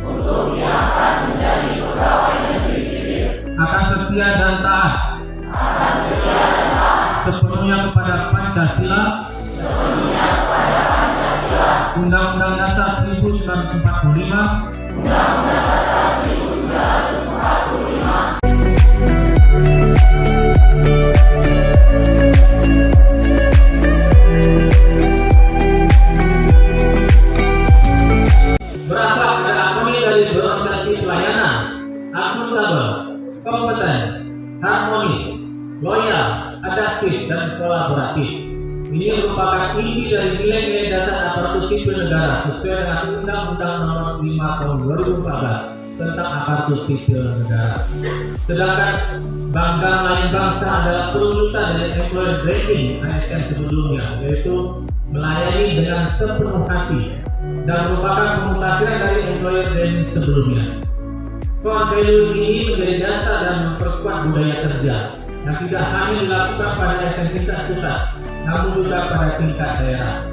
untuk ia akan menjadi pegawai negeri sipil, akan setia dan taat sepenuhnya kepada Pancasila, Undang-Undang Dasar 1945, berakhlak dan akuni dari berorganisasi pelayanan, akuntabel, kompeten, harmonis, loyal, adaptif, dan kolaboratif. Ini merupakan inti dari nilai-nilai dasar aparatur sipil negara sesuai dengan Undang-Undang Nomor 5 Tahun 2014 tentang aparatur sipil negara. Sedangkan bangga lain bangsa adalah perwujudan dari employer branding ASN sebelumnya, yaitu melayani dengan sepenuh hati dan merupakan pemutakhiran dari employer branding sebelumnya. Core value ini menjadi dasar dan memperkuat budaya kerja yang tidak hanya dilakukan pada ASN tingkat pusat, namun juga pada tingkat daerah.